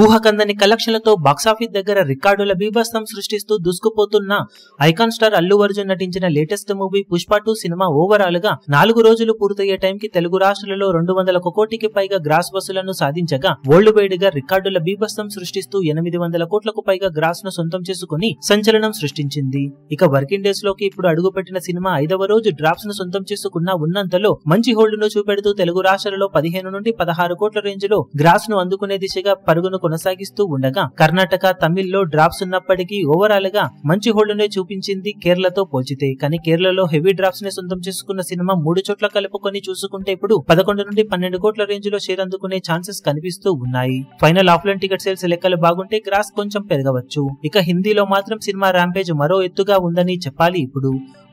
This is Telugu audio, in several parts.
ఊహకందని కలెక్షన్లతో బాక్సాఫీస్ దగ్గర రికార్డుల బీభత్సం సృష్టిస్తూ దూసుకుపోతున్న ఐకాన్ స్టార్ అల్లు అర్జున్ నటించిన latest movie Pushpa 2 cinema overall గా 4 రోజులు పూర్తయ్యే టైంకి తెలుగు రాష్ట్రాలలో 200 కోటికి పైగా గ్రాస్ వసూలను సాధించగా వరల్డ్ వైడ్ గా రికార్డుల బీభత్సం సృష్టిస్తూ 800 కోట్లకు పైగా గ్రాస్ ను సొంతం చేసుకుని సంచలనం సృష్టించింది. ఇక వర్కింగ్ డేస్ లోకి ఇప్పుడు అడుగుపెట్టిన సినిమా 5వ రోజు డ్రాప్స్ ను సొంతం చేసుకున్న ఉన్నంతలో మంచి హోల్డ్ ను చూపెడుతూ తెలుగు రాష్ట్రాలలో 15 నుండి 16 కోట్ల రేంజ్ లో గ్రాస్ ను అందుకునే దిశగా పరుగును కొనసాగిస్తూ ఉండగా కర్ణాటక, తమిళ్లో డ్రాప్స్ ఉన్నప్పటికీ ఓవరాల్ గా మంచి హోల్డ్ నే చూపించింది కేరళతో పోల్చితే. కానీ కేరళలో హెవీ డ్రాప్స్ ని సొంతం చేసుకున్న సినిమా 3 చోట్ల కలుపుకొని చూసుకుంటే ఇప్పుడు 11 నుండి 12 కోట్ల రేంజ్ లో షేర్ అందుకునే ఛాన్సెస్ కనిపిస్తూ ఉన్నాయి. ఫైనల్ ఆఫ్లైన్ టికెట్ సేల్స్ లెక్కలు బాగుంటే గ్రాస్ కొంచెం పెరగవచ్చు. ఇక హిందీలో మాత్రం సినిమా ర్యాంపేజ్ మరో ఎత్తుగా ఉందని చెప్పాలి. ఇప్పుడు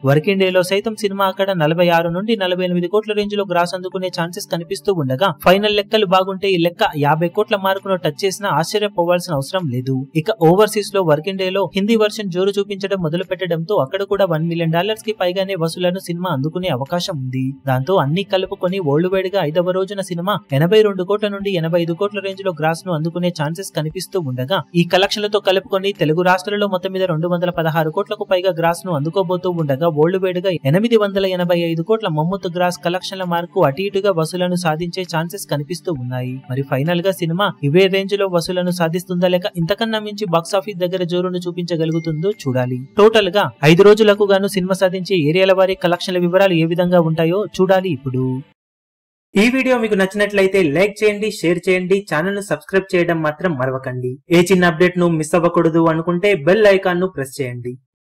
వర్కింగ్ డే లో సైతం సినిమా అక్కడ 46 నుండి 48 కోట్ల రేంజ్ లో గ్రాస్ అందుకునే ఛాన్సెస్ కనిపిస్తూ ఉండగా ఫైనల్ లెక్కలు బాగుంటే ఈ లెక్క 50 కోట్ల మార్కును టచ్ చేసినా ఆశ్చర్యపోవాల్సిన అవసరం లేదు. ఇక ఓవర్సీస్ లో వర్కింగ్ డే లో హిందీ వర్షన్ జోరు చూపించడం మొదలు పెట్టడంతో అక్కడ కూడా $1 మిలియన్ కి పైగానే వసూలను సినిమా అందుకునే అవకాశం ఉంది. దాంతో అన్ని కలుపుకొని వరల్డ్ వైడ్ గా 5వ రోజున సినిమా 82 కోట్ల నుండి 85 కోట్ల రేంజ్ లో గ్రాస్ ను అందుకునే ఛాన్సెస్ కనిపిస్తూ ఉండగా ఈ కలెక్షన్లతో కలుపుకొని తెలుగు రాష్ట్రాలలో మొత్తం మీద 216 కోట్లకు పైగా గ్రాస్ ను అందుకోబోతూ ఉండగా వరల్డ్ వైడ్ గా 885 కోట్ల మమ్మూత్ గ్రాస్ కలెక్షన్ల మార్కు అటు ఇటుగా వసూలను సాధించే ఛాన్సెస్ కనిపిస్తూ ఉన్నాయి. మరి ఫైనల్ గా సినిమా ఇవే రేంజ్ లో వసూలను సాధిస్తుందా లేక ఇంతకన్నా మించి బాక్సాఫీస్ దగ్గర జోరును చూపించగలుగుతుందో చూడాలి. టోటల్ గా 5 రోజులకు గాను సినిమా సాధించే ఏరియాల వారి కలెక్షన్ల వివరాలు ఏ విధంగా ఉంటాయో చూడాలి. ఇప్పుడు ఈ వీడియో మీకు నచ్చినట్లయితే లైక్ చేయండి, షేర్ చేయండి, ఛానల్ ను సబ్స్క్రైబ్ చేయడం మాత్రం మరవకండి. ఏ చిన్న అప్డేట్ ను మిస్ అవ్వకూడదు అనుకుంటే బెల్ ఐకాన్ ను ప్రెస్ చేయండి.